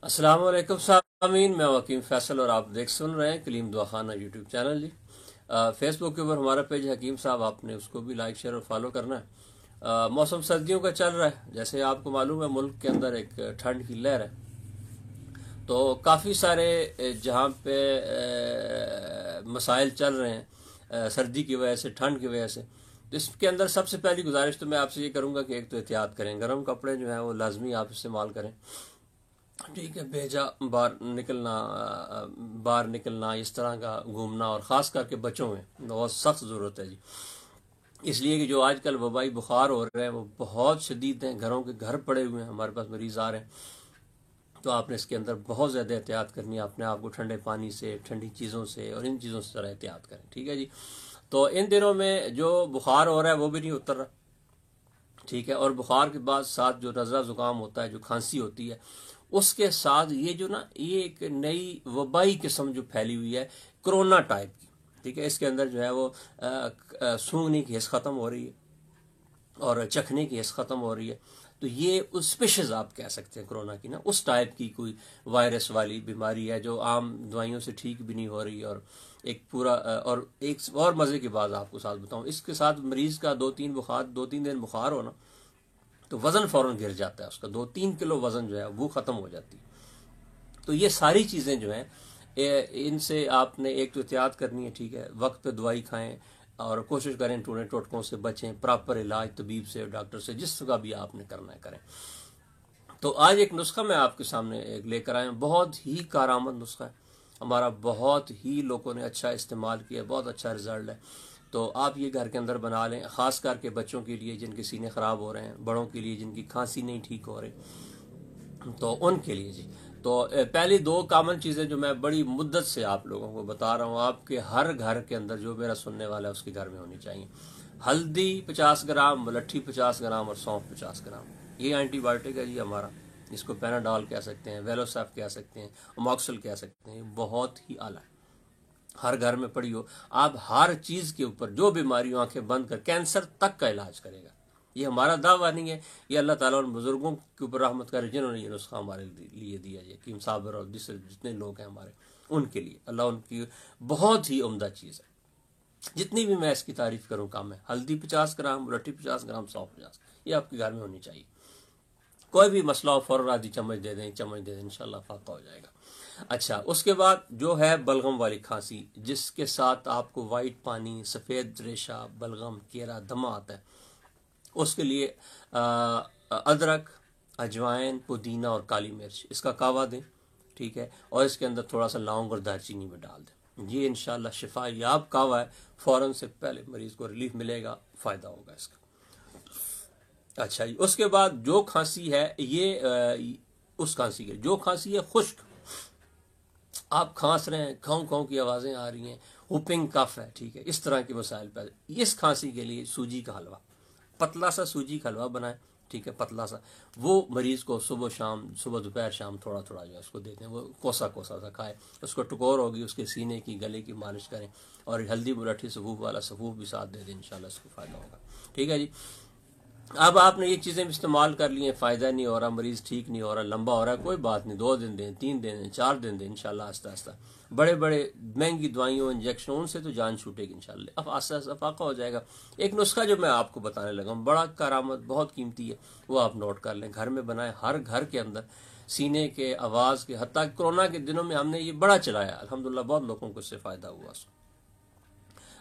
السلام علیکم سامعین، میں وکیم فیصل اور آپ سن رہے ہیں کلیم دعا خانہ یوٹیوب چینل جی۔ فیس بک کے اوپر ہمارا پیج حکیم صاحب، آپ نے اس کو بھی لائک شیئر اور فالو کرنا ہے۔ موسم سردیوں کا چل رہا ہے، جیسے آپ کو معلوم ہے ملک کے اندر ایک ٹھنڈ کی لہر ہے، تو کافی سارے جہاں پہ مسائل چل رہے ہیں سردی کی وجہ سے، ٹھنڈ کی وجہ سے، تو اس کے اندر سب سے پہلی گزارش تو میں آپ سے یہ کروں گا کہ ایک تو احتیاط کریں، گرم کپڑے جو ہیں وہ لازمی آپ استعمال کریں، ٹھیک ہے۔ بھیجا باہر نکلنا اس طرح کا گھومنا، اور خاص کر کے بچوں میں بہت سخت ضرورت ہے جی، اس لیے کہ جو آج کل وبائی بخار ہو رہے ہیں وہ بہت شدید ہیں، گھروں کے گھر پڑے ہوئے ہیں، ہمارے پاس مریض آ رہے ہیں، تو آپ نے اس کے اندر بہت زیادہ احتیاط کرنی ہے، اپنے آپ کو ٹھنڈے پانی سے، ٹھنڈی چیزوں سے اور ان چیزوں سے ذرا احتیاط کریں، ٹھیک ہے جی۔ تو ان دنوں میں جو بخار ہو رہا ہے وہ بھی نہیں اتر رہا، ٹھیک ہے، اور بخار کے بعد ساتھ جو نزلہ زکام ہوتا ہے، جو کھانسی ہوتی ہے، اس کے ساتھ یہ ایک نئی وبائی قسم جو پھیلی ہوئی ہے کرونا ٹائپ کی، ٹھیک ہے۔ اس کے اندر جو ہے وہ سونگنے کی حس ختم ہو رہی ہے اور چکھنے کی حس ختم ہو رہی ہے، تو یہ اسپیشیز آپ کہہ سکتے ہیں کرونا کی، اس ٹائپ کی کوئی وائرس والی بیماری ہے جو عام دوائیوں سے ٹھیک بھی نہیں ہو رہی، اور ایک اور مزے کی بات آپ کو ساتھ بتاؤں، اس کے ساتھ مریض کا دو تین دن بخار ہونا تو وزن فوراً گر جاتا ہے، اس کا 2-3 کلو وزن جو ہے وہ ختم ہو جاتی ہے۔ تو یہ ساری چیزیں جو ہیں ان سے آپ نے ایک تو احتیاط کرنی ہے، ٹھیک ہے، وقت پہ دوائی کھائیں اور کوشش کریں ٹونے ٹوٹکوں سے بچیں، پراپر علاج طبیب سے، ڈاکٹر سے، جس کا بھی آپ نے کرنا ہے کریں۔ تو آج ایک نسخہ میں آپ کے سامنے لے کر آیا ہوں، بہت ہی کارآمد نسخہ ہے ہمارا، بہت ہی لوگوں نے اچھا استعمال کیا، بہت اچھا رزلٹ ہے، تو آپ یہ گھر کے اندر بنا لیں، خاص کر کے بچوں کے لیے جن کے سینے خراب ہو رہے ہیں، بڑوں کے لیے جن کی کھانسی نہیں ٹھیک ہو رہی، تو ان کے لیے جی۔ تو پہلی دو کامن چیزیں جو میں بڑی مدت سے آپ لوگوں کو بتا رہا ہوں، آپ کے ہر گھر کے اندر جو میرا سننے والا ہے اس کے گھر میں ہونی چاہیے: ہلدی 50 گرام، ملٹھی 50 گرام اور سونف 50 گرام، یہ اینٹی بایوٹک ہے جی ہمارا، اس کو پیناڈال کہہ سکتے ہیں، ویلوسیف کہہ سکتے ہیں، اموکسل کہہ سکتے ہیں، بہت ہی اعلیٰ ہے، ہر گھر میں پڑی ہو، آپ ہر چیز کے اوپر جو بیماری ہو آنکھیں بند کر، کینسر تک کا علاج کرے گا، یہ ہمارا دعویٰ نہیں ہے، یہ اللہ تعالیٰ ان بزرگوں کے اوپر رحمت کرے جنہوں نے یہ نسخہ ہمارے لیے دیا ہے، حکیم صابر اور جتنے لوگ ہیں ہمارے، ان کے لیے اللہ ان کی بہت ہی عمدہ چیز ہے، جتنی بھی میں اس کی تعریف کروں کم ہے۔ ہلدی 50 گرام، ملٹھی 50 گرام، سونف 50، یہ آپ کے گھر میں ہونی چاہیے، کوئی بھی مسئلہ ہو فوراً آدھی چمچ دے دیں، انشاءاللہ فاقہ ہو جائے گا۔ اچھا، اس کے بعد جو ہے بلغم والی کھانسی، جس کے ساتھ آپ کو وائٹ پانی، سفید ریشہ، بلغم، کیرا، دمہ آتا ہے، اس کے لیے ادرک، اجوائن، پودینہ اور کالی مرچ، اس کا کعوہ دیں، ٹھیک ہے، اور اس کے اندر تھوڑا سا لونگ اور دار چینی میں ڈال دیں، یہ انشاءاللہ شفا یاب کعوہ ہے، فوراً سے پہلے مریض کو ریلیف ملے گا، فائدہ ہوگا اس کا۔ اچھا جی، اس کے بعد جو کھانسی ہے اس کھانسی کے جو کھانسی ہے خشک، آپ کھانس رہے ہیں، کھاؤں کھاؤں کی آوازیں آ رہی ہیں، ہوپنگ کف ہے، ٹھیک ہے، اس طرح کے مسائل پیدا، اس کھانسی کے لیے سوجی کا حلوہ، پتلا سا سوجی کا حلوہ بنائیں، ٹھیک ہے، پتلا سا، وہ مریض کو صبح دوپہر شام تھوڑا تھوڑا جو ہے اس کو دیتے ہیں، وہ کوسا سا کھائے، اس کو ٹکور ہوگی، اس کے سینے کی، گلے کی مالش کریں، اور ہلدی ملٹھی سفوف والا سفوف بھی ساتھ دے دیں، انشاءاللہ اس کو فائدہ ہوگا، ٹھیک ہے جی۔ اب آپ نے یہ چیزیں بھی استعمال کر لی ہیں، فائدہ نہیں ہو رہا، مریض ٹھیک نہیں ہو رہا، لمبا ہو رہا ہے، کوئی بات نہیں، 2 دن دیں، 3 دن دیں، 4 دن دیں، انشاءاللہ آہستہ آہستہ بڑے مہنگی دوائیوں، انجیکشنوں، ان سے تو جان چھوٹے گی انشاءاللہ، اب آہستہ آہستہ فاقہ ہو جائے گا۔ ایک نسخہ جو میں آپ کو بتانے لگا ہوں، بڑا کارآمد، بہت قیمتی ہے، وہ آپ نوٹ کر لیں، گھر میں بنائیں، ہر گھر کے اندر سینے کے، آواز کے، حتیٰ کہ کورونا کے دنوں میں ہم نے یہ بڑا چلایا، الحمدللہ بہت لوگوں کو اس سے فائدہ ہوا۔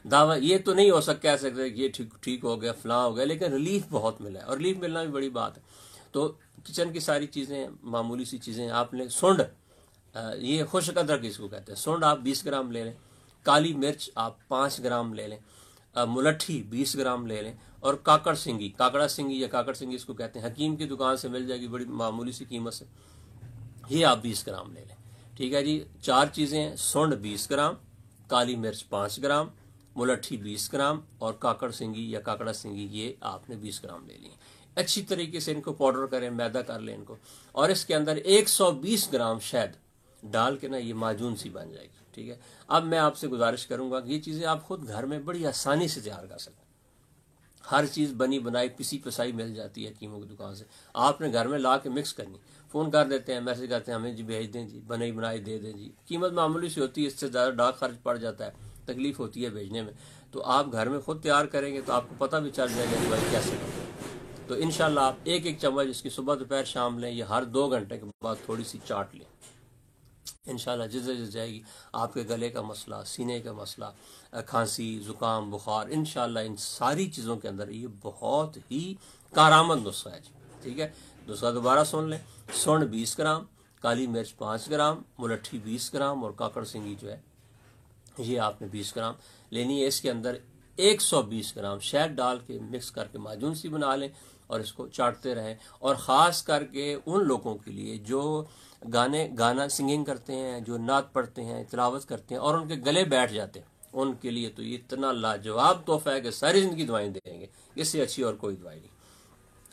دعویٰ یہ تو نہیں ہو کہہ سکتے کہ یہ ٹھیک ہو گیا، فلاں ہو گیا، لیکن ریلیف بہت ملا ہے، اور ریلیف ملنا بھی بڑی بات ہے۔ تو کچن کی ساری چیزیں، معمولی سی چیزیں، آپ نے سونڈ، یہ خشک ادرک اس کو کہتے ہیں، سونڈ آپ 20 گرام لے لیں، کالی مرچ آپ 5 گرام لے لیں، ملٹھی 20 گرام لے لیں، اور کاکڑا سنگی اس کو کہتے ہیں، حکیم کی دکان سے مل جائے گی بڑی معمولی سی قیمت سے، یہ آپ 20 گرام لے لیں، ٹھیک ہے جی۔ 4 چیزیں: سونڈ 20 گرام، کالی مرچ 5 گرام، ملٹھی 20 گرام، اور کاکڑا سنگی یہ آپ نے 20 گرام لے لی، اچھی طریقے سے ان کو پاؤڈر کریں، میدا کر لیں ان کو، اور اس کے اندر 120 گرام شہد ڈال کے یہ معجون سی بن جائے گی، ٹھیک ہے۔ اب میں آپ سے گزارش کروں گا کہ یہ چیزیں آپ خود گھر میں بڑی آسانی سے تیار کر سکتے ہیں، ہر چیز بنی بنائی پسی پسائی مل جاتی ہے حکیموں کی دکان سے، آپ نے گھر میں لا کے مکس کرنی، فون کر دیتے ہیں، میسج کرتے ہیں ہمیں جی بھیج دیں جی، بنائی بنائی دے دیں جی، قیمت معمولی سی ہوتی ہے، اس سے زیادہ ڈاک خرچ پڑ جاتا ہے، تکلیف ہوتی ہے بھیجنے میں. تو آپ گھر میں خود تیار کریں گے تو آپ کو پتہ بھی چل جائے گا کہ بھائی کیسے کریں. تو انشاءاللہ آپ ایک ایک چمچ اس کی صبح دوپہر شام لیں، یہ ہر 2 گھنٹے کے بعد تھوڑی سی چاٹ لیں. انشاءاللہ جس جائے گی آپ کے گلے کا مسئلہ، سینے کا مسئلہ، کھانسی، زکام، بخار، انشاءاللہ ان ساری چیزوں کے اندر یہ بہت ہی کارآمد نسخہ ہے جی. ٹھیک ہے، نسخہ دوبارہ سن لیں. سونڈ 20 گرام، کالی مرچ 5 گرام، ملٹھی 20 گرام اور کاکڑ سنگھی جو ہے یہ آپ نے 20 گرام لینی ہے. اس کے اندر 120 گرام شہد ڈال کے مکس کر کے معجون سی بنا لیں اور اس کو چاٹتے رہیں. اور خاص کر کے ان لوگوں کے لیے جو گانا سنگنگ کرتے ہیں، جو نعت پڑھتے ہیں، تلاوت کرتے ہیں اور ان کے گلے بیٹھ جاتے ہیں، ان کے لیے تو یہ اتنا لاجواب تحفہ ہے کہ ساری زندگی دعائیں دیں گے، اس سے اچھی اور کوئی دعائی نہیں.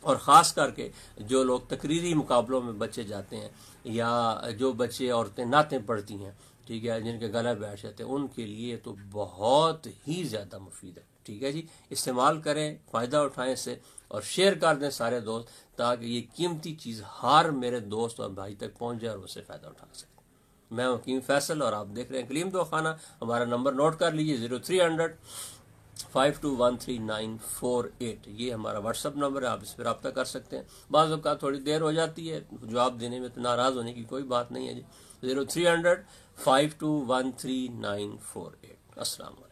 اور خاص کر کے جو لوگ تقریری مقابلوں میں بچے جاتے ہیں یا جو بچے عورتیں نعتیں پڑھتی ہیں، ٹھیک ہے، جن کے گلا بیٹھ جاتے ہیں، ان کے لیے تو بہت ہی زیادہ مفید ہے. ٹھیک ہے جی، استعمال کریں، فائدہ اٹھائیں اس سے اور شیئر کر دیں سارے دوست، تاکہ یہ قیمتی چیز ہر میرے دوست اور بھائی تک پہنچ جائے اور اس سے فائدہ اٹھا سکیں. میں حکیم فیصل اور آپ دیکھ رہے ہیں کلیم دو خانہ. ہمارا نمبر نوٹ کر لیجیے 0300 521348. یہ ہمارا واٹس ایپ نمبر ہے، آپ اس پہ رابطہ کر سکتے ہیں. بعض اوقات تھوڑی دیر ہو جاتی ہے جواب دینے میں، تو ناراض ہونے کی کوئی بات نہیں ہے جی. 0300 521348. السلام علیکم.